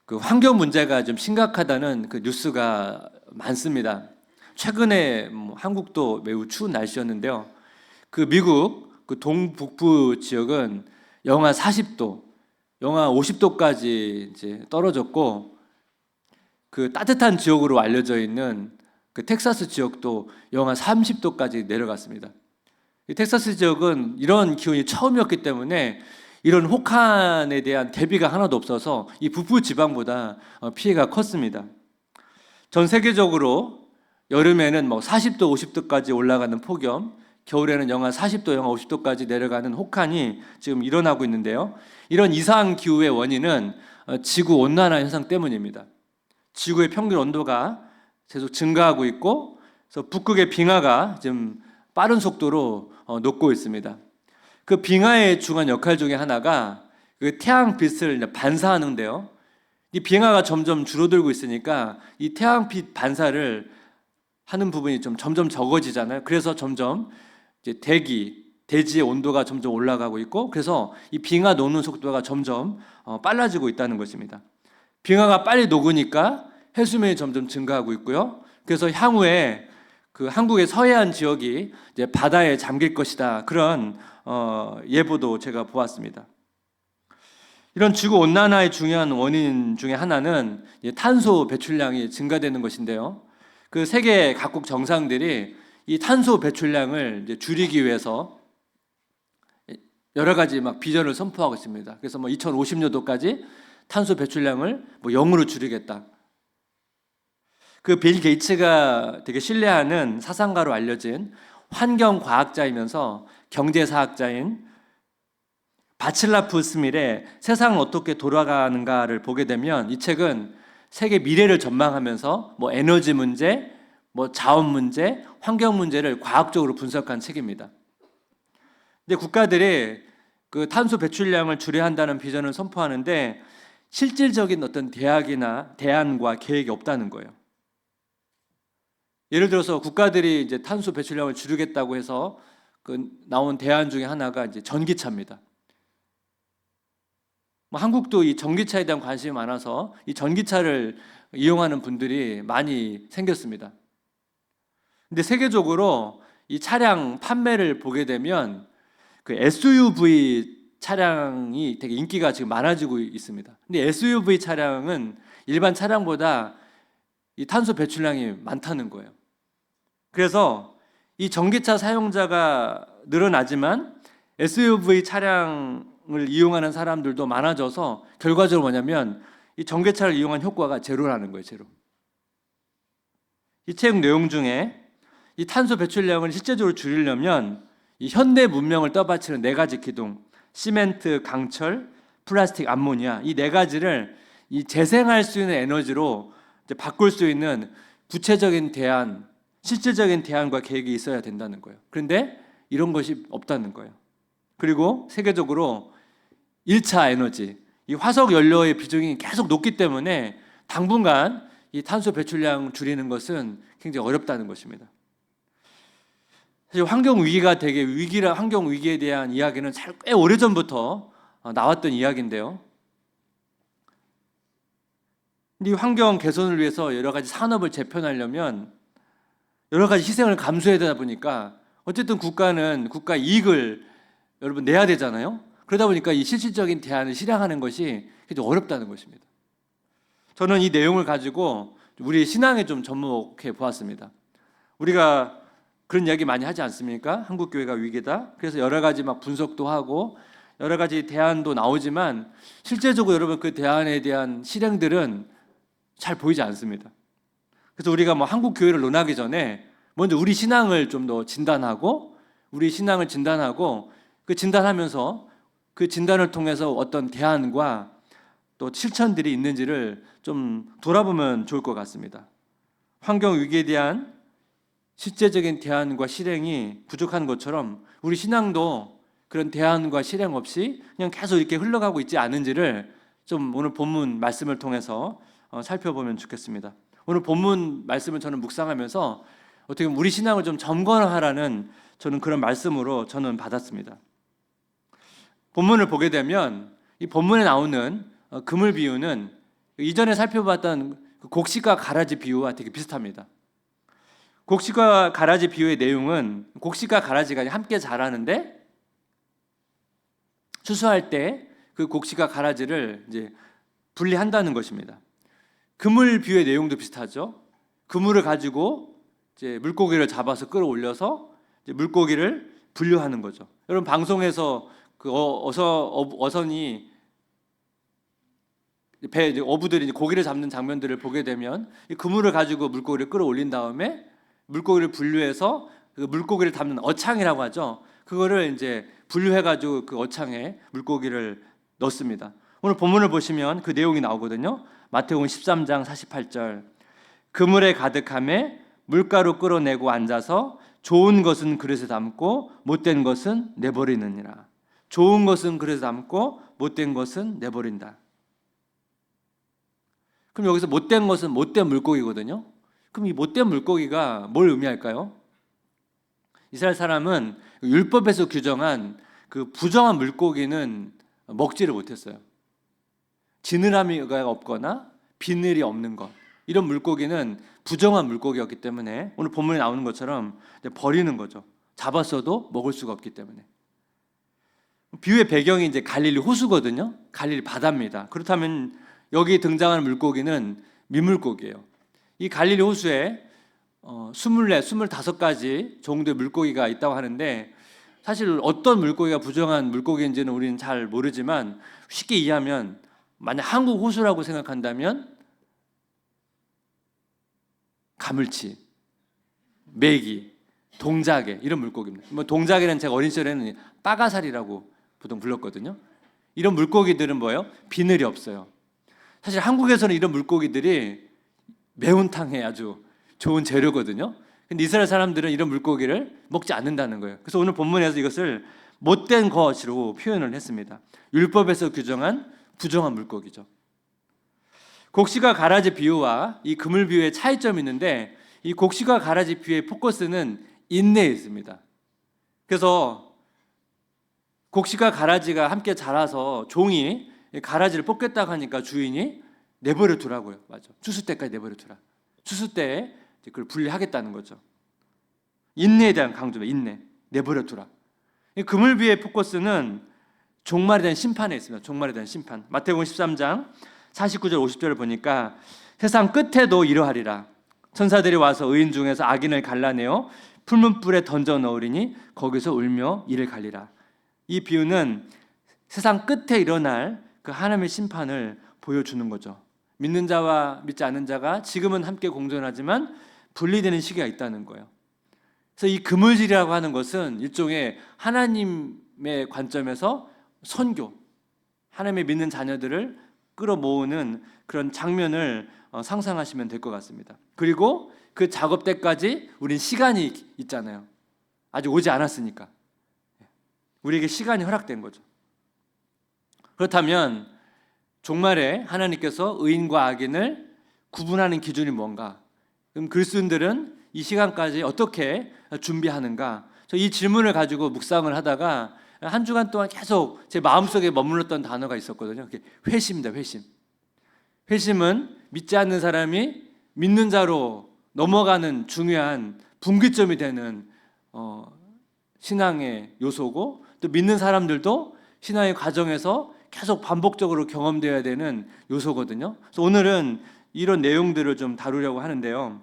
그 환경 문제가 좀 심각하다는 그 뉴스가 많습니다. 최근에 한국도 매우 추운 날씨였는데요. 그 미국 그 동북부 지역은 영하 40도, 영하 50도까지 이제 떨어졌고, 그 따뜻한 지역으로 알려져 있는 그 텍사스 지역도 영하 30도까지 내려갔습니다. 이 텍사스 지역은 이런 기온이 처음이었기 때문에 이런 혹한에 대한 대비가 하나도 없어서 이 북부 지방보다 피해가 컸습니다. 전 세계적으로 여름에는 40도, 50도까지 올라가는 폭염, 겨울에는 영하 40도, 영하 50도까지 내려가는 혹한이 지금 일어나고 있는데요. 이런 이상 기후의 원인은 지구 온난화 현상 때문입니다. 지구의 평균 온도가 계속 증가하고 있고, 그래서 북극의 빙하가 지금 빠른 속도로 녹고 있습니다. 그 빙하의 중요한 역할 중에 하나가 그 태양빛을 반사하는데요. 이 빙하가 점점 줄어들고 있으니까 이 태양빛 반사를 하는 부분이 좀 점점 적어지잖아요. 그래서 점점 이제 대지의 온도가 점점 올라가고 있고, 그래서 이 빙하 녹는 속도가 점점 빨라지고 있다는 것입니다. 빙하가 빨리 녹으니까 해수면이 점점 증가하고 있고요. 그래서 향후에 그 한국의 서해안 지역이 이제 바다에 잠길 것이다. 그런 예보도 제가 보았습니다. 이런 지구 온난화의 중요한 원인 중에 하나는 탄소 배출량이 증가되는 것인데요. 그 세계 각국 정상들이 이 탄소 배출량을 이제 줄이기 위해서 여러 가지 비전을 선포하고 있습니다. 그래서 2050년도까지 탄소 배출량을 0으로 줄이겠다. 그 빌 게이츠가 되게 신뢰하는 사상가로 알려진 환경과학자이면서 경제사학자인 바칠라프 스밀의 세상은 어떻게 돌아가는가를 보게 되면, 이 책은 세계 미래를 전망하면서 에너지 문제, 자원 문제, 환경 문제를 과학적으로 분석한 책입니다. 근데 국가들이 그 탄소 배출량을 줄여야 한다는 비전을 선포하는데 실질적인 어떤 대안과 계획이 없다는 거예요. 예를 들어서 국가들이 이제 탄소 배출량을 줄이겠다고 해서 그 나온 대안 중에 하나가 이제 전기차입니다. 한국도 이 전기차에 대한 관심이 많아서 이 전기차를 이용하는 분들이 많이 생겼습니다. 근데 세계적으로 이 차량 판매를 보게 되면 그 SUV 차량이 되게 인기가 지금 많아지고 있습니다. 근데 SUV 차량은 일반 차량보다 이 탄소 배출량이 많다는 거예요. 그래서 이 전기차 사용자가 늘어나지만 SUV 차량을 이용하는 사람들도 많아져서 결과적으로 뭐냐면 이 전기차를 이용한 효과가 제로라는 거예요, 제로. 이 책 내용 중에 이 탄소 배출량을 실제적으로 줄이려면 이 현대 문명을 떠받치는 4가지 기둥, 시멘트, 강철, 플라스틱, 암모니아, 이 4가지를 이 재생할 수 있는 에너지로 이제 바꿀 수 있는 구체적인 대안, 실질적인 대안과 계획이 있어야 된다는 거예요. 그런데 이런 것이 없다는 거예요. 그리고 세계적으로 1차 에너지, 이 화석 연료의 비중이 계속 높기 때문에 당분간 이 탄소 배출량 줄이는 것은 굉장히 어렵다는 것입니다. 사실 환경 위기가 되게 환경 위기에 대한 이야기는 꽤 오래전부터 나왔던 이야기인데요. 이 환경 개선을 위해서 여러 가지 산업을 재편하려면 여러 가지 희생을 감수해야 되다 보니까 어쨌든 국가는 국가 이익을 여러분 내야 되잖아요. 그러다 보니까 이 실질적인 대안을 실행하는 것이 굉장히 어렵다는 것입니다. 저는 이 내용을 가지고 우리 신앙에 좀 접목해 보았습니다. 우리가 그런 이야기 많이 하지 않습니까? 한국교회가 위기다. 그래서 여러 가지 분석도 하고 여러 가지 대안도 나오지만 실제적으로 여러분 그 대안에 대한 실행들은 잘 보이지 않습니다. 그래서 우리가 한국교회를 논하기 전에 먼저 우리 신앙을 좀 더 진단하고 우리 신앙을 진단하고 그 진단하면서 그 진단을 통해서 어떤 대안과 또 실천들이 있는지를 좀 돌아보면 좋을 것 같습니다. 환경 위기에 대한 실제적인 대안과 실행이 부족한 것처럼 우리 신앙도 그런 대안과 실행 없이 그냥 계속 이렇게 흘러가고 있지 않은지를 좀 오늘 본문 말씀을 통해서 살펴보면 좋겠습니다. 오늘 본문 말씀을 저는 묵상하면서 어떻게 보면 우리 신앙을 좀 점검하라는 저는 그런 말씀으로 저는 받았습니다. 본문을 보게 되면 이 본문에 나오는 금을 비유는 이전에 살펴봤던 그 곡식과 가라지 비유와 되게 비슷합니다. 곡식과 가라지 비유의 내용은 곡식과 가라지가 함께 자라는데 추수할 때 그 곡식과 가라지를 이제 분리한다는 것입니다. 그물 비유의 내용도 비슷하죠. 그물을 가지고 이제 물고기를 잡아서 끌어올려서 이제 물고기를 분류하는 거죠. 여러분 방송에서 그 어선이 배 어부들이 고기를 잡는 장면들을 보게 되면 이 그물을 가지고 물고기를 끌어올린 다음에 물고기를 분류해서 그 물고기를 담는 어창이라고 하죠. 그거를 이제 분류해가지고 그 어창에 물고기를 넣습니다. 오늘 본문을 보시면 그 내용이 나오거든요. 마태복음 13장 48절. 그물에 가득함에 물가로 끌어내고 앉아서 좋은 것은 그릇에 담고 못된 것은 내버리느니라. 좋은 것은 그릇에 담고 못된 것은 내버린다. 그럼 여기서 못된 것은 못된 물고기거든요. 그럼 이 못된 물고기가 뭘 의미할까요? 이스라엘 사람은 율법에서 규정한 그 부정한 물고기는 먹지를 못했어요. 지느러미가 없거나 비늘이 없는 것, 이런 물고기는 부정한 물고기였기 때문에 오늘 본문에 나오는 것처럼 버리는 거죠. 잡았어도 먹을 수가 없기 때문에. 비유의 배경이 이제 갈릴리 호수거든요. 갈릴리 바다입니다. 그렇다면 여기 등장하는 물고기는 민물고기예요. 이 갈릴리 호수에 24, 25가지 정도의 물고기가 있다고 하는데 사실 어떤 물고기가 부정한 물고기인지는 우리는 잘 모르지만 쉽게 이해하면 만약 한국 호수라고 생각한다면 가물치, 메기, 동자개 이런 물고기입니다. 뭐 동자개는 제가 어린 시절에는 빠가살이라고 보통 불렀거든요. 이런 물고기들은 뭐예요? 비늘이 없어요. 사실 한국에서는 이런 물고기들이 매운탕에 아주 좋은 재료거든요. 근데 이스라엘 사람들은 이런 물고기를 먹지 않는다는 거예요. 그래서 오늘 본문에서 이것을 못된 것으로 표현을 했습니다. 율법에서 규정한 부정한 물고기죠. 곡식과 가라지 비유와 이 그물 비유의 차이점이 있는데 이 곡식과 가라지 비유의 포커스는 인내에 있습니다. 그래서 곡식과 가라지가 함께 자라서 종이 가라지를 뽑겠다고 하니까 주인이 내버려 두라고요. 맞아. 추수 때까지 내버려 두라. 추수 때에 그걸 분리하겠다는 거죠. 인내에 대한 강조입니다. 인내. 내버려 두라. 그물 비유의 포커스는 종말에 대한 심판에 있습니다. 종말에 대한 심판. 마태복음 13장 49절 50절을 보니까 세상 끝에도 이러하리라. 천사들이 와서 의인 중에서 악인을 갈라내어 풀문불에 던져 넣으리니 거기서 울며 이를 갈리라. 이 비유는 세상 끝에 일어날 그 하나님의 심판을 보여주는 거죠. 믿는 자와 믿지 않는 자가 지금은 함께 공존하지만 분리되는 시기가 있다는 거예요. 그래서 이 그물질이라고 하는 것은 일종의 하나님의 관점에서 선교, 하나님의 믿는 자녀들을 끌어모으는 그런 장면을 상상하시면 될 것 같습니다. 그리고 그 작업 때까지 우린 시간이 있잖아요. 아직 오지 않았으니까. 우리에게 시간이 허락된 거죠. 그렇다면 종말에 하나님께서 의인과 악인을 구분하는 기준이 뭔가? 그럼 그리스도인들은 이 시간까지 어떻게 준비하는가? 이 질문을 가지고 묵상을 하다가 한 주간 동안 계속 제 마음속에 머물렀던 단어가 있었거든요. 회심입니다. 회심. 회심은 믿지 않는 사람이 믿는 자로 넘어가는 중요한 분기점이 되는 신앙의 요소고, 또 믿는 사람들도 신앙의 과정에서 계속 반복적으로 경험되어야 되는 요소거든요. 그래서 오늘은 이런 내용들을 좀 다루려고 하는데요.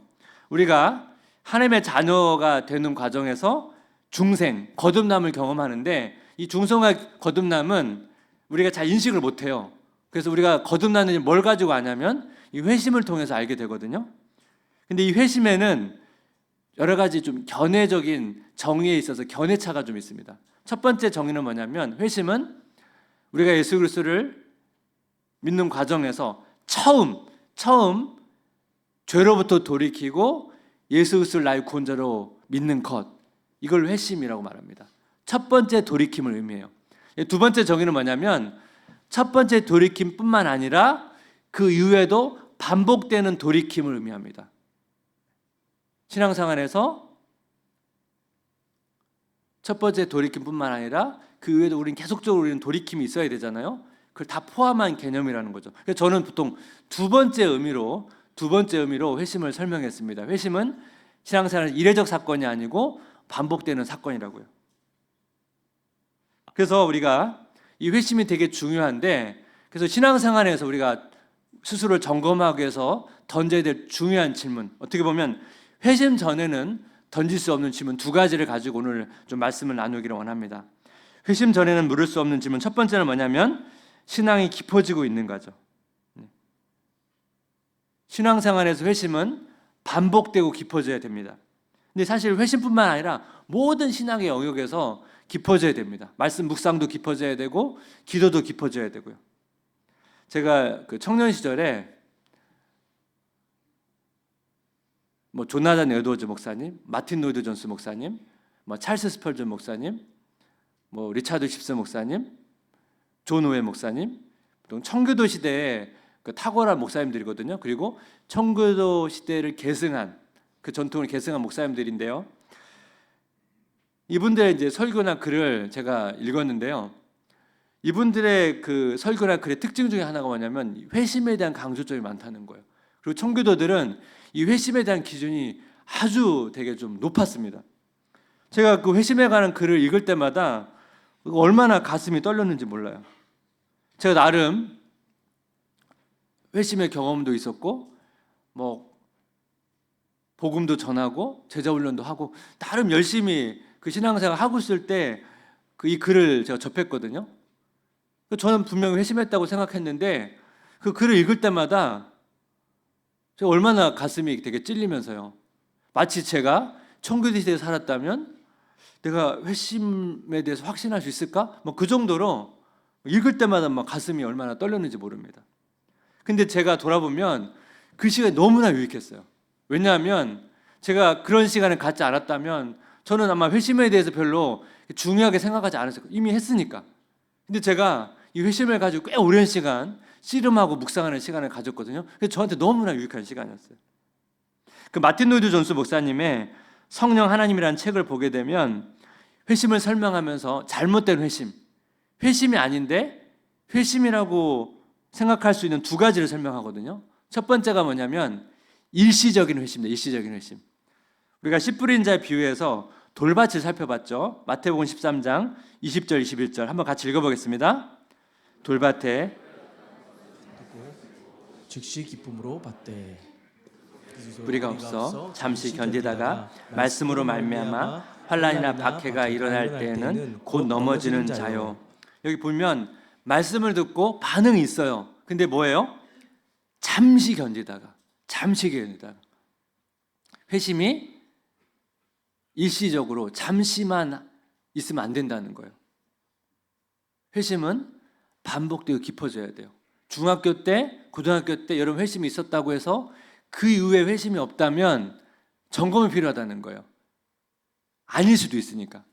우리가 하나님의 자녀가 되는 과정에서 중생, 거듭남을 경험하는데 이 중생과 거듭남은 우리가 잘 인식을 못해요. 그래서 우리가 거듭나는 뭘 가지고 아냐면 이 회심을 통해서 알게 되거든요. 근데 이 회심에는 여러 가지 좀 견해적인 정의에 있어서 견해차가 좀 있습니다. 첫 번째 정의는 뭐냐면 회심은 우리가 예수 그리스도를 믿는 과정에서 처음 죄로부터 돌이키고 예수 그리스도를 나의 구원자로 믿는 것, 이걸 회심이라고 말합니다. 첫 번째 돌이킴을 의미해요. 두 번째 정의는 뭐냐면 첫 번째 돌이킴뿐만 아니라 그 이후에도 반복되는 돌이킴을 의미합니다. 신앙생활에서 첫 번째 돌이킴뿐만 아니라 그 이후에도 우리는 계속적으로 우리는 돌이킴이 있어야 되잖아요. 그걸 다 포함한 개념이라는 거죠. 그래서 저는 보통 두 번째 의미로 회심을 설명했습니다. 회심은 신앙생활은 이례적 사건이 아니고 반복되는 사건이라고요. 그래서 우리가 이 회심이 되게 중요한데, 그래서 신앙생활에서 우리가 스스로를 점검하기 위해서 던져야 될 중요한 질문, 어떻게 보면 회심 전에는 던질 수 없는 질문 두 가지를 가지고 오늘 좀 말씀을 나누기를 원합니다. 회심 전에는 물을 수 없는 질문, 첫 번째는 뭐냐면 신앙이 깊어지고 있는 거죠. 신앙생활에서 회심은 반복되고 깊어져야 됩니다. 근데 사실 회심뿐만 아니라 모든 신앙의 영역에서 깊어져야 됩니다. 말씀 묵상도 깊어져야 되고 기도도 깊어져야 되고요. 제가 그 청년 시절에 뭐 조나단 에드워즈 목사님, 마틴 로이드 존스 목사님, 뭐 찰스 스펄전 목사님, 뭐 리차드 십스 목사님, 존 오ዌ 목사님, 청교도 시대에 그 탁월한 목사님들이거든요. 그리고 청교도 시대를 계승한, 그 전통을 계승한 목사님들인데요. 이분들의 이제 설교나 글을 제가 읽었는데요. 이분들의 그 설교나 글의 특징 중에 하나가 뭐냐면 회심에 대한 강조점이 많다는 거예요. 그리고 청교도들은 이 회심에 대한 기준이 아주 되게 좀 높았습니다. 제가 그 회심에 관한 글을 읽을 때마다 얼마나 가슴이 떨렸는지 몰라요. 제가 나름 회심의 경험도 있었고 뭐 복음도 전하고 제자훈련도 하고 나름 열심히 그 신앙생활 하고 있을 때 이 글을 제가 접했거든요. 저는 분명히 회심했다고 생각했는데 그 글을 읽을 때마다 제가 얼마나 가슴이 되게 찔리면서요. 마치 제가 청교도 시대에 살았다면 내가 회심에 대해서 확신할 수 있을까? 뭐 그 정도로 읽을 때마다 막 가슴이 얼마나 떨렸는지 모릅니다. 근데 제가 돌아보면 그 시간이 너무나 유익했어요. 왜냐하면 제가 그런 시간을 갖지 않았다면 저는 아마 회심에 대해서 별로 중요하게 생각하지 않았을 거예요. 이미 했으니까. 근데 제가 이 회심을 가지고 꽤 오랜 시간 씨름하고 묵상하는 시간을 가졌거든요. 그래서 저한테 너무나 유익한 시간이었어요. 그 마틴 로이드 존스 목사님의 성령 하나님이라는 책을 보게 되면 회심을 설명하면서 잘못된 회심이 아닌데 회심이라고 생각할 수 있는 두 가지를 설명하거든요. 첫 번째가 뭐냐면 일시적인 회심입니다. 일시적인 회심. 우리가 씨 뿌린 자의 비유에서 돌밭을 살펴봤죠. 마태복음 13장 20절 21절 한번 같이 읽어보겠습니다. 돌밭에 즉시 기쁨으로 받되 뿌리가 없어 잠시 견디다가 말씀으로 말미암아 환난이나 박해가 일어날 때에는 곧 넘어지는 자요. 여기 보면 말씀을 듣고 반응이 있어요. 근데 뭐예요? 잠시 견디다가 회심이 일시적으로 잠시만 있으면 안 된다는 거예요. 회심은 반복되고 깊어져야 돼요. 중학교 때, 고등학교 때 여러분 회심이 있었다고 해서 그 이후에 회심이 없다면 점검이 필요하다는 거예요. 아닐 수도 있으니까.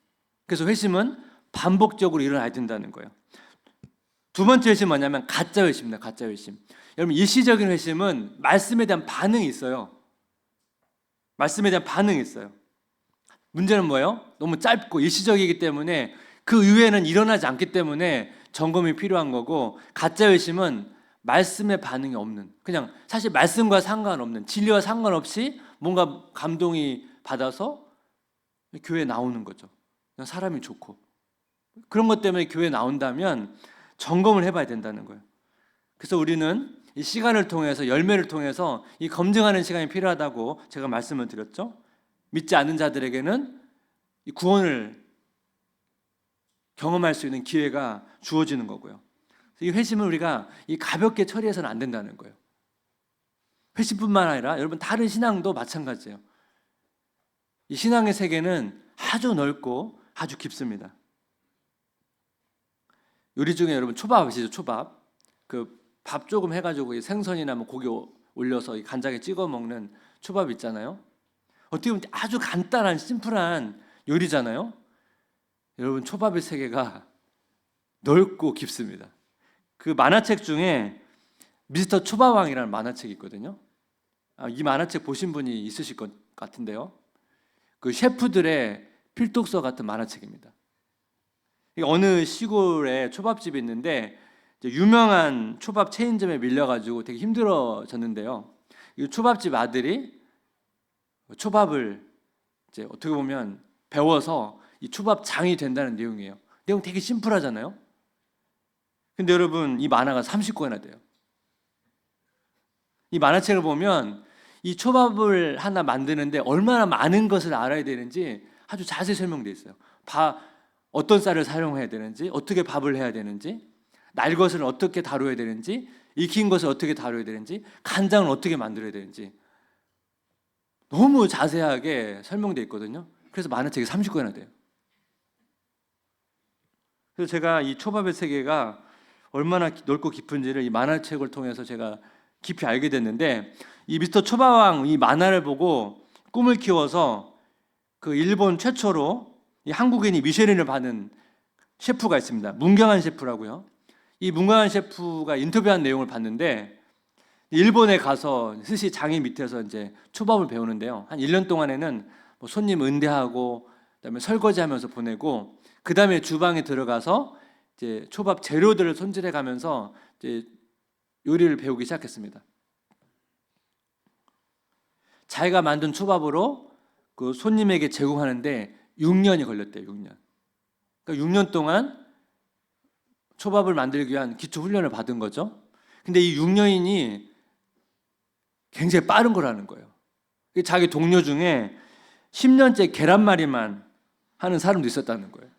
그래서 회심은 반복적으로 일어나야 된다는 거예요. 두 번째 회심은 뭐냐면 가짜 회심입니다. 가짜 회심. 여러분 일시적인 회심은 말씀에 대한 반응이 있어요. 말씀에 대한 반응이 있어요. 문제는 뭐예요? 너무 짧고 일시적이기 때문에 그 이후에는 일어나지 않기 때문에 점검이 필요한 거고, 가짜 회심은 말씀에 반응이 없는, 그냥 사실 말씀과 상관없는, 진리와 상관없이 뭔가 감동이 받아서 교회에 나오는 거죠. 그냥 사람이 좋고. 그런 것 때문에 교회에 나온다면 점검을 해봐야 된다는 거예요. 그래서 우리는 이 시간을 통해서, 열매를 통해서 이 검증하는 시간이 필요하다고 제가 말씀을 드렸죠. 믿지 않는 자들에게는 이 구원을 경험할 수 있는 기회가 주어지는 거고요. 이 회심을 우리가 이 가볍게 처리해서는 안 된다는 거예요. 회심뿐만 아니라 여러분 다른 신앙도 마찬가지예요. 이 신앙의 세계는 아주 넓고 아주 깊습니다. 요리 중에 여러분 초밥 아시죠? 초밥. 그 밥 조금 해가지고 생선이나 뭐 고기 올려서 이 간장에 찍어 먹는 초밥 있잖아요. 어떻게 보면 아주 간단한 심플한 요리잖아요. 여러분 초밥의 세계가 넓고 깊습니다. 그 만화책 중에 미스터 초밥왕이라는 만화책이 있거든요. 이 만화책 보신 분이 있으실 것 같은데요. 그 셰프들의 필독서 같은 만화책입니다. 어느 시골에 초밥집이 있는데 이제 유명한 초밥 체인점에 밀려가지고 되게 힘들어졌는데요. 이 초밥집 아들이 초밥을 이제 어떻게 보면 배워서 이 초밥 장이 된다는 내용이에요. 내용 되게 심플하잖아요. 근데 여러분 이 만화가 30권이나 돼요. 이 만화책을 보면 이 초밥을 하나 만드는데 얼마나 많은 것을 알아야 되는지 아주 자세히 설명되어 있어요. 어떤 쌀을 사용해야 되는지, 어떻게 밥을 해야 되는지, 날 것을 어떻게 다뤄야 되는지, 익힌 것을 어떻게 다뤄야 되는지, 간장을 어떻게 만들어야 되는지 너무 자세하게 설명되어 있거든요. 그래서 만화책이 30권이나 돼요. 그래서 제가 이 초밥의 세계가 얼마나 넓고 깊은지를 이 만화책을 통해서 제가 깊이 알게 됐는데, 이 미스터 초밥왕 이 만화를 보고 꿈을 키워서 그 일본 최초로 이 한국인이 미쉐린을 받은 셰프가 있습니다. 문경한 셰프라고요. 이 문경한 셰프가 인터뷰한 내용을 봤는데, 일본에 가서 스시 장인 밑에서 이제 초밥을 배우는데요. 한 1년 동안에는 뭐 손님 응대하고 그다음에 설거지하면서 보내고, 그다음에 주방에 들어가서 이제 초밥 재료들을 손질해 가면서 이제 요리를 배우기 시작했습니다. 자기가 만든 초밥으로 그 손님에게 제공하는데 6년이 걸렸대요. 6년. 그러니까 6년 동안 초밥을 만들기 위한 기초 훈련을 받은 거죠. 근데 이 6년이 굉장히 빠른 거라는 거예요. 자기 동료 중에 10년째 계란말이만 하는 사람도 있었다는 거예요.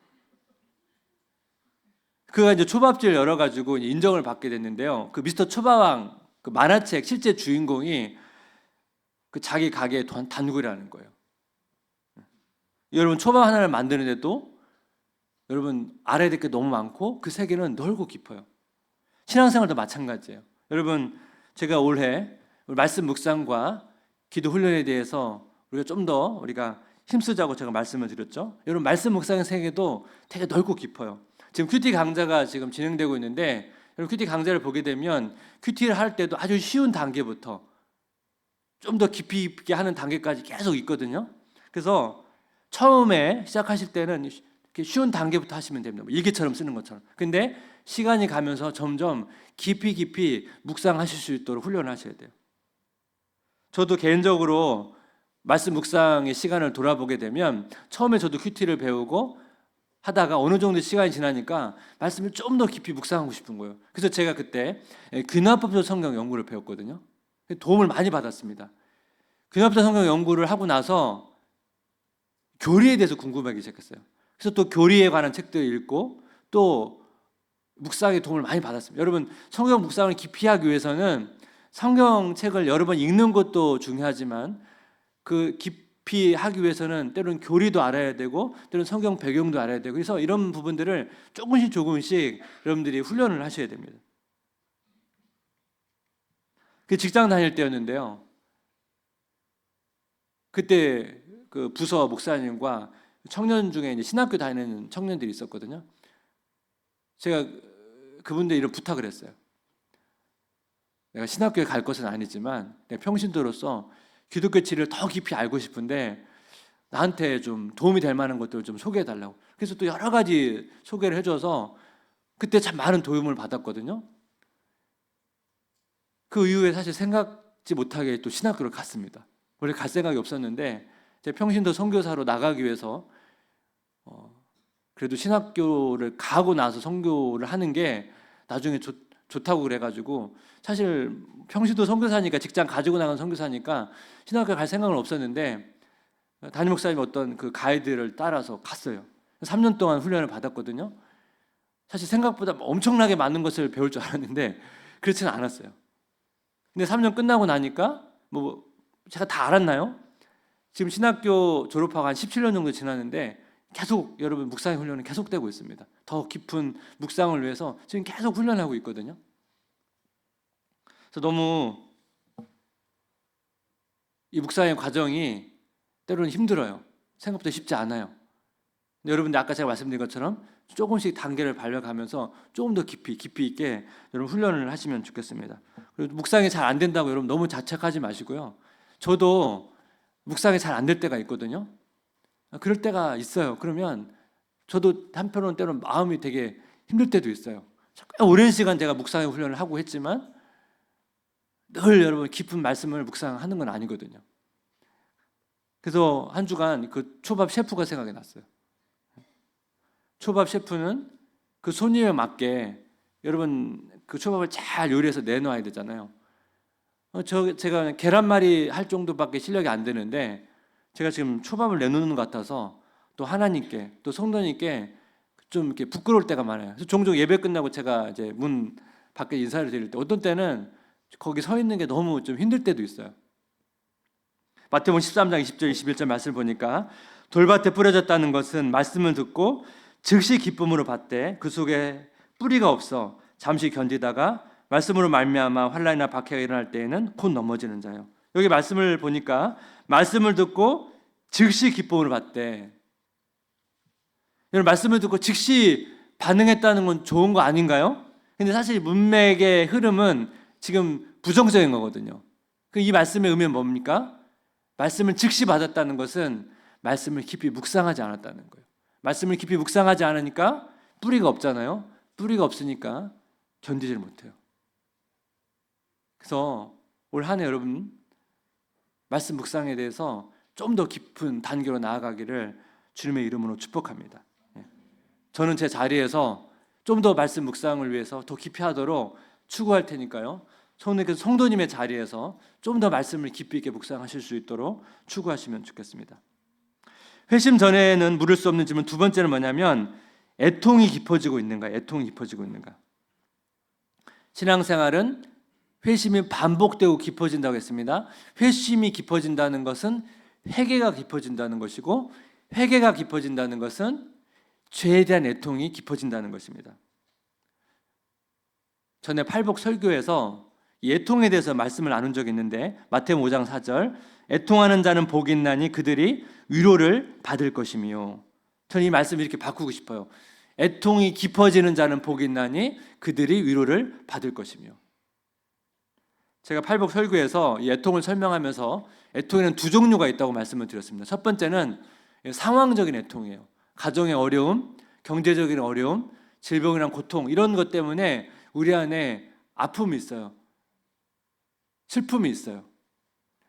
그가 이제 초밥집을 열어가지고 인정을 받게 됐는데요. 그 미스터 초밥왕 그 만화책 실제 주인공이 그 자기 가게의 단골이라는 거예요. 여러분 초밥 하나를 만드는데도 여러분 알아야 될 게 너무 많고 그 세계는 넓고 깊어요. 신앙생활도 마찬가지예요. 여러분 제가 올해 말씀 묵상과 기도 훈련에 대해서 우리가 좀 더 우리가 힘쓰자고 제가 말씀을 드렸죠. 여러분 말씀 묵상의 세계도 되게 넓고 깊어요. 지금 큐티 강좌가 지금 진행되고 있는데, 여러분 큐티 강좌를 보게 되면 큐티를 할 때도 아주 쉬운 단계부터 좀 더 깊이 있게 하는 단계까지 계속 있거든요. 그래서 처음에 시작하실 때는 이렇게 쉬운 단계부터 하시면 됩니다. 일기처럼 쓰는 것처럼. 근데 시간이 가면서 점점 깊이 묵상하실 수 있도록 훈련을 하셔야 돼요. 저도 개인적으로 말씀 묵상의 시간을 돌아보게 되면 처음에 저도 큐티를 배우고 하다가 어느 정도 시간이 지나니까 말씀을 좀 더 깊이 묵상하고 싶은 거예요. 그래서 제가 그때 근합법적 성경 연구를 배웠거든요. 도움을 많이 받았습니다. 근합법적 성경 연구를 하고 나서 교리에 대해서 궁금하기 시작했어요. 그래서 또 교리에 관한 책들을 읽고 또 묵상에 도움을 많이 받았습니다. 여러분 성경 묵상을 깊이 하기 위해서는 성경책을 여러 번 읽는 것도 중요하지만 그 깊이 하기 위해서는 때로는 교리도 알아야 되고 때로는 성경 배경도 알아야 되고, 그래서 이런 부분들을 조금씩 여러분들이 훈련을 하셔야 됩니다. 그 직장 다닐 때였는데요. 그때 그 부서 목사님과 청년 중에 이제 신학교 다니는 청년들이 있었거든요. 제가 그분들 이런 부탁을 했어요. 내가 신학교에 갈 것은 아니지만 내 평신도로서 기독교 진리를 더 깊이 알고 싶은데 나한테 좀 도움이 될 만한 것들을 좀 소개해 달라고. 그래서 또 여러 가지 소개를 해줘서 그때 참 많은 도움을 받았거든요. 그 이후에 사실 생각지 못하게 또 신학교를 갔습니다. 원래 갈 생각이 없었는데 제 평신도 선교사로 나가기 위해서 그래도 신학교를 가고 나서 선교를 하는 게 나중에 좋다고 그래가지고, 사실 평신도 선교사니까 직장 가지고 나간 선교사니까 신학교 갈 생각은 없었는데 담임 목사님 어떤 그 가이드를 따라서 갔어요. 3년 동안 훈련을 받았거든요. 사실 생각보다 엄청나게 많은 것을 배울 줄 알았는데 그렇지는 않았어요. 근데 3년 끝나고 나니까 뭐 제가 다 알았나요? 지금 신학교 졸업하고 한 17년 정도 지났는데 계속 여러분 묵상의 훈련은 계속되고 있습니다. 더 깊은 묵상을 위해서 지금 계속 훈련하고 있거든요. 그래서 너무 이 묵상의 과정이 때로는 힘들어요. 생각보다 쉽지 않아요. 근데 여러분들 아까 제가 말씀드린 것처럼 조금씩 단계를 밟아가면서 조금 더 깊이 있게 여러분 훈련을 하시면 좋겠습니다. 그리고 묵상이 잘 안 된다고 여러분 너무 자책하지 마시고요. 저도 묵상이 잘 안 될 때가 있거든요. 그럴 때가 있어요. 그러면 저도 한편으로는 때로는 마음이 되게 힘들 때도 있어요. 꽤 오랜 시간 제가 묵상의 훈련을 하고 했지만 늘 여러분 깊은 말씀을 묵상하는 건 아니거든요. 그래서 한 주간 그 초밥 셰프가 생각이 났어요. 초밥 셰프는 그 손님에 맞게 여러분 그 초밥을 잘 요리해서 내놔야 되잖아요. 제가 계란말이 할 정도밖에 실력이 안 되는데 제가 지금 초밥을 내놓는 것 같아서 또 하나님께 또 성도님께 좀 이렇게 부끄러울 때가 많아요. 그래서 종종 예배 끝나고 제가 이제 문 밖에 인사를 드릴 때 어떤 때는 거기 서 있는 게 너무 좀 힘들 때도 있어요. 마태복음 13장 20절 21절 말씀을 보니까 돌밭에 뿌려졌다는 것은 말씀을 듣고 즉시 기쁨으로 받되 그 속에 뿌리가 없어 잠시 견디다가 말씀으로 말미암아 환난이나 박해가 일어날 때에는 곧 넘어지는 자요. 여기 말씀을 보니까 말씀을 듣고 즉시 기쁨으로 받되, 여러분 말씀을 듣고 즉시 반응했다는 건 좋은 거 아닌가요? 근데 사실 문맥의 흐름은 지금 부정적인 거거든요. 이 말씀의 의미는 뭡니까? 말씀을 즉시 받았다는 것은 말씀을 깊이 묵상하지 않았다는 거예요. 말씀을 깊이 묵상하지 않으니까 뿌리가 없잖아요. 뿌리가 없으니까 견디질 못해요. 그래서 올 한 해 여러분 말씀 묵상에 대해서 좀 더 깊은 단계로 나아가기를 주님의 이름으로 축복합니다. 저는 제 자리에서 좀 더 말씀 묵상을 위해서 더 깊이 하도록 추구할 테니까요. 성도님의 자리에서 좀 더 말씀을 깊이 있게 묵상하실 수 있도록 추구하시면 좋겠습니다. 회심 전에는 물을 수 없는 질문 두 번째는 뭐냐면 애통이 깊어지고 있는가? 애통이 깊어지고 있는가? 신앙생활은 회심이 반복되고 깊어진다고 했습니다. 회심이 깊어진다는 것은 회개가 깊어진다는 것이고 회개가 깊어진다는 것은 죄에 대한 애통이 깊어진다는 것입니다. 전에 팔복 설교에서 애통에 대해서 말씀을 나눈 적이 있는데 마태복음 5장 4절 애통하는 자는 복이 있나니 그들이 위로를 받을 것이며, 저는 이 말씀을 이렇게 바꾸고 싶어요. 애통이 깊어지는 자는 복이 있나니 그들이 위로를 받을 것이며. 제가 팔복 설교에서 이 애통을 설명하면서 애통에는 두 종류가 있다고 말씀을 드렸습니다. 첫 번째는 상황적인 애통이에요. 가정의 어려움, 경제적인 어려움, 질병이랑 고통 이런 것 때문에 우리 안에 아픔이 있어요. 슬픔이 있어요.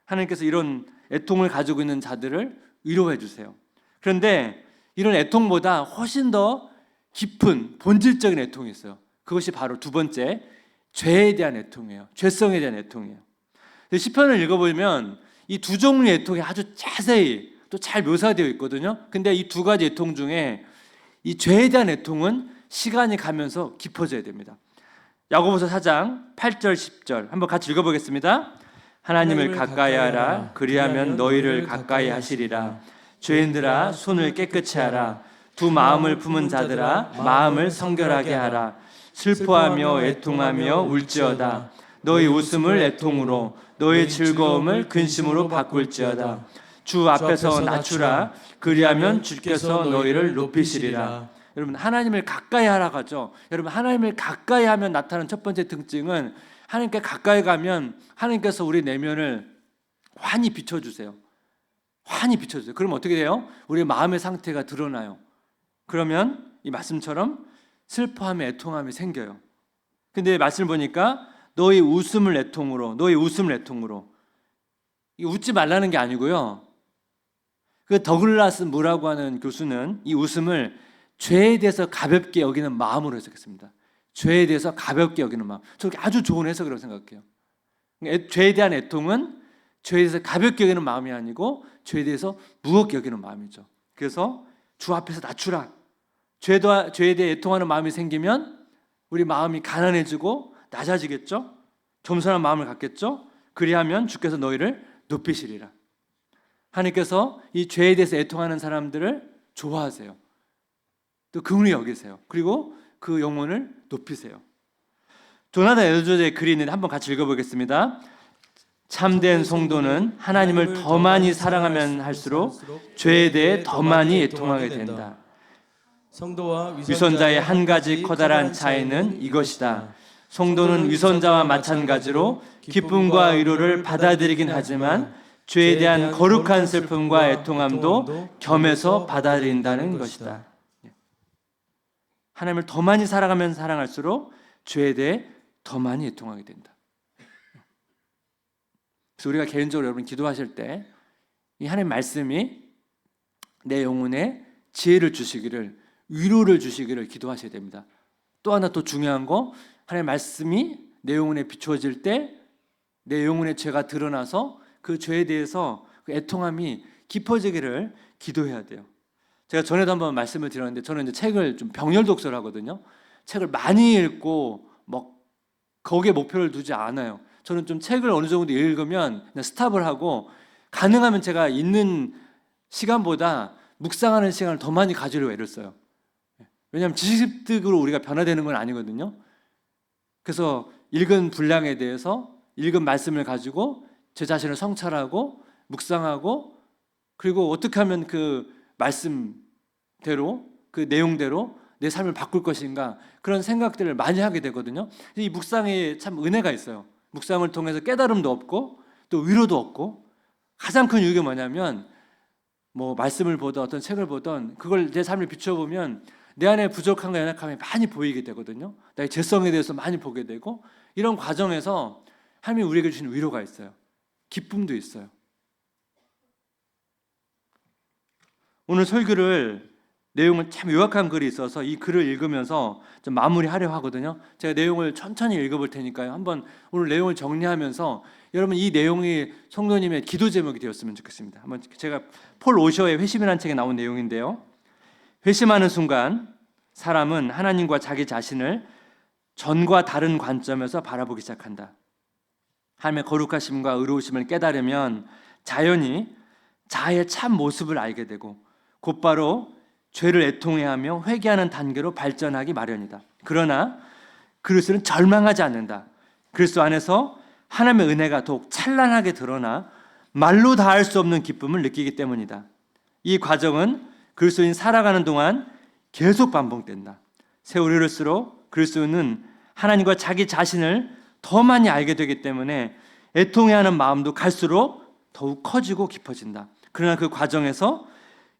하나님께서 이런 애통을 가지고 있는 자들을 위로해 주세요. 그런데 이런 애통보다 훨씬 더 깊은 본질적인 애통이 있어요. 그것이 바로 두 번째 죄에 대한 애통이에요. 죄성에 대한 애통이에요. 시편을 읽어보면 이 두 종류의 애통이 아주 자세히 또 잘 묘사되어 있거든요. 근데 이 두 가지 애통 중에 이 죄에 대한 애통은 시간이 가면서 깊어져야 됩니다. 야고보서 4장 8절 10절 한번 같이 읽어보겠습니다. 하나님을 가까이 하라. 그리하면 너희를 가까이 하시리라. 죄인들아 손을 깨끗이 하라. 두 마음을 품은 자들아 마음을 성결하게 하라. 슬퍼하며 애통하며 울지어다. 너희 웃음을 애통으로 너희 즐거움을 근심으로 바꿀지어다. 주 앞에서 낮추라. 그리하면 주께서 너희를 높이시리라. 여러분 하나님을 가까이 하라고 하죠. 여러분 하나님을 가까이 하면 나타나는 첫 번째 특징은 하나님께 가까이 가면 하나님께서 우리 내면을 환히 비춰주세요. 환히 비춰주세요. 그럼 어떻게 돼요? 우리 마음의 상태가 드러나요. 그러면 이 말씀처럼 슬퍼함에 애통함이 생겨요. 근데 말씀을 보니까 너희 웃음을 애통으로, 너희 웃음을 애통으로. 이 웃지 말라는 게 아니고요. 그 더글라스 무라고 하는 교수는 이 웃음을 죄에 대해서 가볍게 여기는 마음으로 해석했습니다. 죄에 대해서 가볍게 여기는 마음. 저게 아주 좋은 해석이라고 생각해요. 죄에 대한 애통은 죄에 대해서 가볍게 여기는 마음이 아니고 죄에 대해서 무겁게 여기는 마음이죠. 그래서 주 앞에서 낮추라. 죄에 대해 애통하는 마음이 생기면 우리 마음이 가난해지고 낮아지겠죠? 겸손한 마음을 갖겠죠? 그리하면 주께서 너희를 높이시리라. 하나님께서 이 죄에 대해서 애통하는 사람들을 좋아하세요. 또 긍휼히 여기세요. 그리고 그 영혼을 높이세요. 조나단 에드워즈의 글이 있는데 한번 같이 읽어보겠습니다. 참된 성도는 하나님을 더 많이 사랑하면 할수록 죄에 대해 더 많이 애통하게 된다. 성도와 위선자의 한 가지 커다란 차이는 이것이다. 성도는 위선자와 마찬가지로 기쁨과 위로를 받아들이긴 하지만 죄에 대한 거룩한 슬픔과 애통함도 겸해서 받아들인다는 것이다. 하나님을 더 많이 사랑하면 사랑할수록 죄에 대해 더 많이 애통하게 된다. 그래서 우리가 개인적으로 여러분 기도하실 때 이 하나님 말씀이 내 영혼에 지혜를 주시기를, 위로를 주시기를 기도하셔야 됩니다. 또 하나 또 중요한 거, 하나님 말씀이 내 영혼에 비추어질 때 내 영혼의 죄가 드러나서 그 죄에 대해서 그 애통함이 깊어지기를 기도해야 돼요. 제가 전에도 한번 말씀을 드렸는데 저는 이제 책을 좀 병렬 독서를 하거든요. 책을 많이 읽고 뭐 거기에 목표를 두지 않아요. 저는 좀 책을 어느 정도 읽으면 그냥 스탑을 하고 가능하면 제가 있는 시간보다 묵상하는 시간을 더 많이 가지려고 애를 써요. 왜냐하면 지식 습득으로 우리가 변화되는 건 아니거든요. 그래서 읽은 분량에 대해서 읽은 말씀을 가지고 제 자신을 성찰하고 묵상하고, 그리고 어떻게 하면 그 말씀대로 그 내용대로 내 삶을 바꿀 것인가, 그런 생각들을 많이 하게 되거든요. 이 묵상에 참 은혜가 있어요. 묵상을 통해서 깨달음도 얻고 또 위로도 얻고, 가장 큰 이유가 뭐냐면 뭐 말씀을 보든 어떤 책을 보든 그걸 내 삶을 비춰보면 내 안에 부족함과 연약함이 많이 보이게 되거든요. 나의 죄성에 대해서 많이 보게 되고, 이런 과정에서 하나님이 우리에게 주시는 위로가 있어요. 기쁨도 있어요. 오늘 설교를 내용은 참 요약한 글이 있어서 이 글을 읽으면서 좀 마무리하려고 하거든요. 제가 내용을 천천히 읽어볼 테니까요. 한번 오늘 내용을 정리하면서 여러분 이 내용이 성도님의 기도 제목이 되었으면 좋겠습니다. 한번 제가 폴 오셔의 회심이라는 책에 나온 내용인데요. 회심하는 순간 사람은 하나님과 자기 자신을 전과 다른 관점에서 바라보기 시작한다. 하나님의 거룩하심과 의로우심을 깨달으면 자연히 자아의 참 모습을 알게 되고 곧바로 죄를 애통해하며 회개하는 단계로 발전하기 마련이다. 그러나 그리스도는 절망하지 않는다. 그리스도 안에서 하나님의 은혜가 더욱 찬란하게 드러나 말로 다할 수 없는 기쁨을 느끼기 때문이다. 이 과정은 그리스도인 살아가는 동안 계속 반복된다. 세월이 흐를수록 그리스도는 하나님과 자기 자신을 더 많이 알게 되기 때문에 애통해하는 마음도 갈수록 더욱 커지고 깊어진다. 그러나 그 과정에서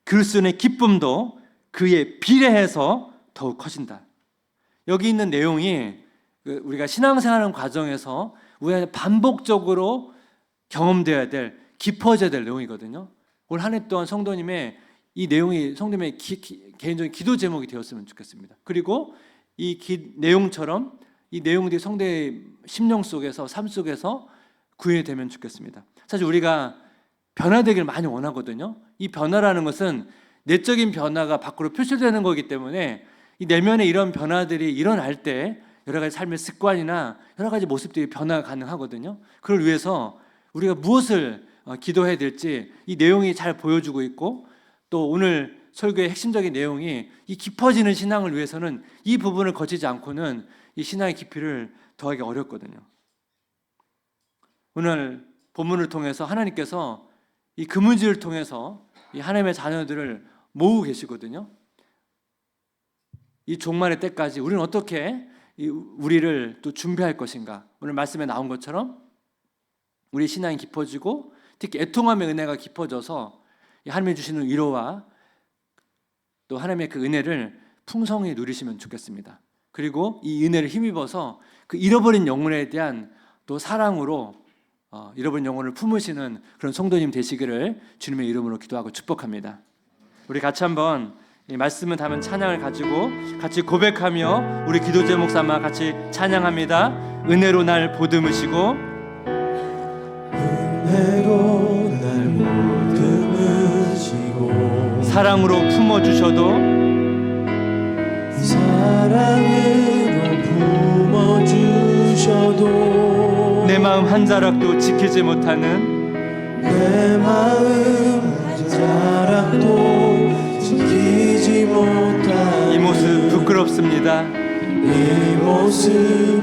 그리스도의 기쁨도 그에 비례해서 더욱 커진다. 여기 있는 내용이 우리가 신앙생활하는 과정에서 우리가 반복적으로 경험되어야 될, 깊어져야 될 내용이거든요. 올 한 해 동안 성도님의 이 내용이 성도님의 개인적인 기도 제목이 되었으면 좋겠습니다. 그리고 이 내용처럼 이 내용들이 성도의 심령 속에서, 삶 속에서 구현이 되면 좋겠습니다. 사실 우리가 변화되길 많이 원하거든요. 이 변화라는 것은 내적인 변화가 밖으로 표출되는 거기 때문에 이 내면에 이런 변화들이 일어날 때 여러 가지 삶의 습관이나 여러 가지 모습들이 변화가 가능하거든요. 그걸 위해서 우리가 무엇을 기도해야 될지 이 내용이 잘 보여주고 있고, 또 오늘 설교의 핵심적인 내용이 이 깊어지는 신앙을 위해서는 이 부분을 거치지 않고는 이 신앙의 깊이를 더하기 어렵거든요. 오늘 본문을 통해서 하나님께서 이 금은지를 통해서 이 하나님의 자녀들을 모으고 계시거든요. 이 종말의 때까지 우리는 어떻게 우리를 또 준비할 것인가. 오늘 말씀에 나온 것처럼 우리 신앙이 깊어지고 특히 애통함의 은혜가 깊어져서 하나님이 주시는 위로와 또 하나님의 그 은혜를 풍성히 누리시면 좋겠습니다. 그리고 이 은혜를 힘입어서 그 잃어버린 영혼에 대한 또 사랑으로 잃어버린 영혼을 품으시는 그런 성도님 되시기를 주님의 이름으로 기도하고 축복합니다. 우리 같이 한번 이 말씀을 담은 찬양을 가지고 같이 고백하며 우리 기도 제목 삼아 같이 찬양합니다. 은혜로 날 보듬으시고, 은혜로 날 보듬으시고, 사랑으로 품어주셔도, 사랑으로 품어주셔도, 내 마음 한 자락도 지키지 못하는, 내 마음 한 자락도 지키지 못하는 이 모습 부끄럽습니다. 이 모습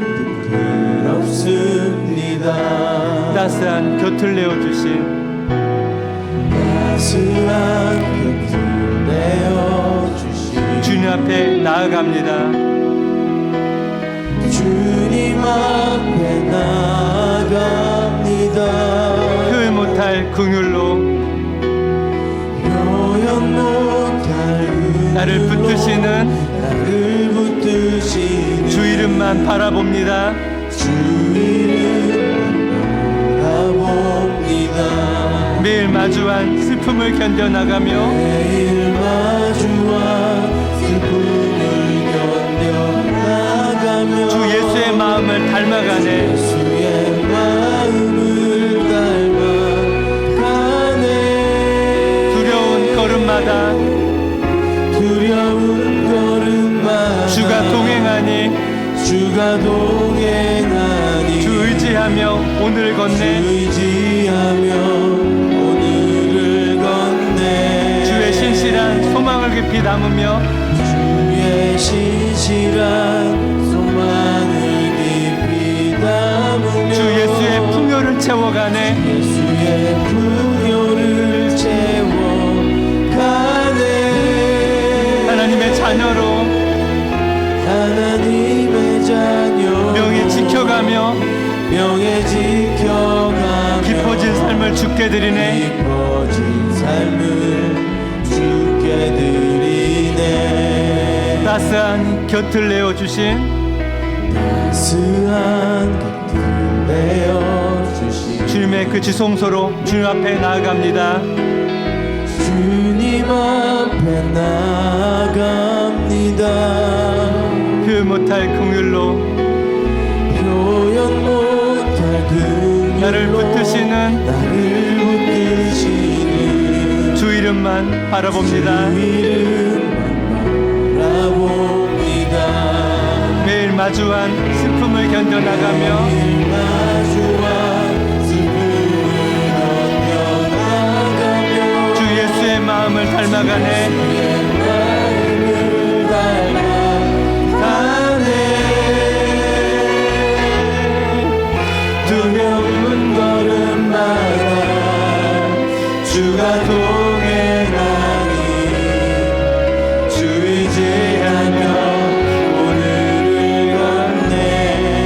부끄럽습니다. 따스한 곁을 내어주신, 따스한 곁을 내어주신 주님 앞에 나아갑니다. 주님 앞에 나아갑니다. 표현 못할 긍휼로 표현 못할 나를 붙드시는 나를 이름만 바라봅니다. 주 이름만 바라봅니다. 매일 마주한 슬픔을 견뎌나가며 매일 마주한 슬픔을 견뎌나가며 주 예수의 마음을 닮아가네. 예수의 마음을 닮아가네. 두려운 걸음마다 두려운 걸음마다 주가 동행하니 주가 동행하니 주 의지하며 오늘을 주 걷네. 의지하며 오늘을 걷네. 주의 신실한 소망을 깊이 담으며 주의 신실한 소망을 깊이 담으며 주 예수의 풍요를 채워가네. 예수의 풍요를 채워가네. 하나님의 자녀로 하나님의 자녀 명예 지켜가며 명예 지켜가며 깊어진 삶을 주께 드리네. 깊어진 삶을 주께 드리네. 따스한 곁을 내어주신 따스한 곁을 내어주신 주님의 그 지성소로 주님 앞에 나아갑니다. 주님 앞에 나아갑니다. 표현 못할 긍휼로 표현 못할 긍휼로 나를 붙드시는 주 이름만 바라봅니다. 주 이름만 바라봅니다. 매일 마주한 슬픔을 견뎌나가며 매일 마주한 슬픔을 견뎌나가며 주 예수의 마음을 닮아가네. 주의 마음을 닮아가네. 두려운 걸음마다 주가 동행하니 주 의지하며 오늘을 걷네.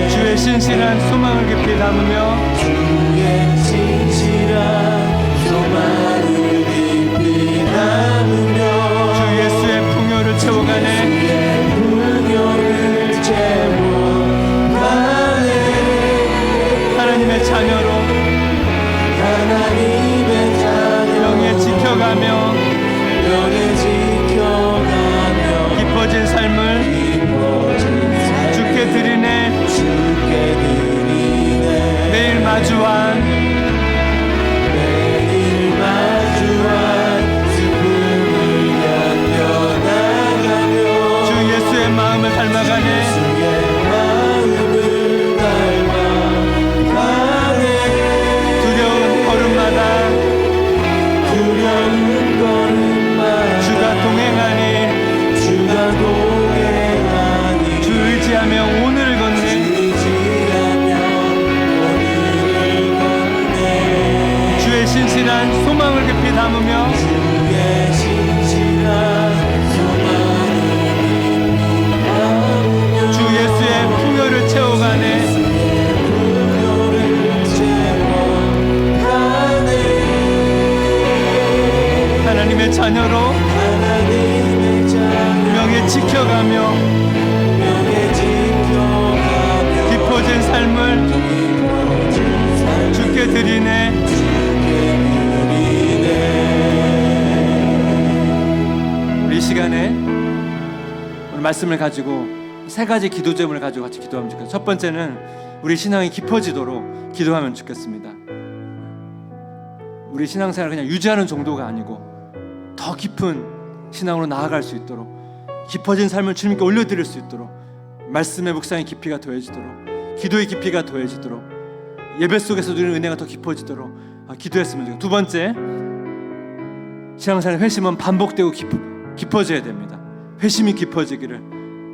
주의 신실한 소망을 깊이 담으며 주의 신실한 소망을 깊이 담으며 주 예수의 풍요를 채워가네. 주의 풍요를 채워가네. 하나님의 자녀로 하나님의 자녀 명예 지켜가며 명예 지켜가며 깊어진 삶을 깊어진 삶을 주께 드리네. 주께 드리네. 매일 마주한 매일 마주한 슬픔을 견뎌나가며 주 예수의 마음을 닮아가네. 주의 마음을 닮아가네. 두려운 걸음마다 두려운 걸음마다 주가 동행하니 주가 동행하니 주 의지하며 오늘을 걷네. 의지하며 오늘을 걷네. 주의 신실한 소망을 깊이 담으며 주의 신실한 소망을 깊이 담으며 주 예수의 풍요를 채워가네. 풍요를 채워가네. 하나님의 자녀로 하나님의 자녀 명예 지켜가며 명예 지켜가며 깊어진 삶을 깊어진 삶을 주께 드리네. 우리 이 시간에 오늘 말씀을 가지고 세 가지 기도 제목을 가지고 같이 기도하면 좋겠습니다. 첫 번째는 우리 신앙이 깊어지도록 기도하면 좋겠습니다. 우리 신앙생활을 그냥 유지하는 정도가 아니고 더 깊은 신앙으로 나아갈 수 있도록, 깊어진 삶을 주님께 올려드릴 수 있도록, 말씀의 묵상의 깊이가 더해지도록, 기도의 깊이가 더해지도록, 예배 속에서 누리는 은혜가 더 깊어지도록 기도했으면 좋겠습니다. 두 번째, 신앙생활 회심은 반복되고 깊어져야 됩니다. 회심이 깊어지기를,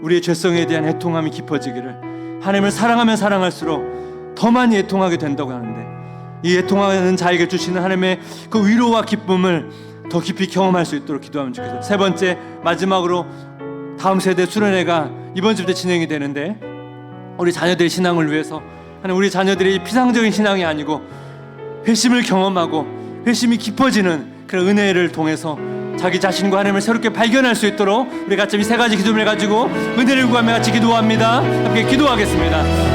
우리의 죄성에 대한 애통함이 깊어지기를, 하나님을 사랑하면 사랑할수록 더 많이 애통하게 된다고 하는데, 이 애통하는 자에게 주시는 하나님의 그 위로와 기쁨을 더 깊이 경험할 수 있도록 기도하면 좋겠어요. 세 번째, 마지막으로 다음 세대 수련회가 이번 주부터 진행이 되는데, 우리 자녀들의 신앙을 위해서 하나님, 우리 자녀들이 피상적인 신앙이 아니고 회심을 경험하고 회심이 깊어지는 그런 은혜를 통해서 자기 자신과 하나님을 새롭게 발견할 수 있도록 우리 같이 이 세 가지 기도를 가지고 은혜를 구하며 같이 기도합니다. 함께 기도하겠습니다.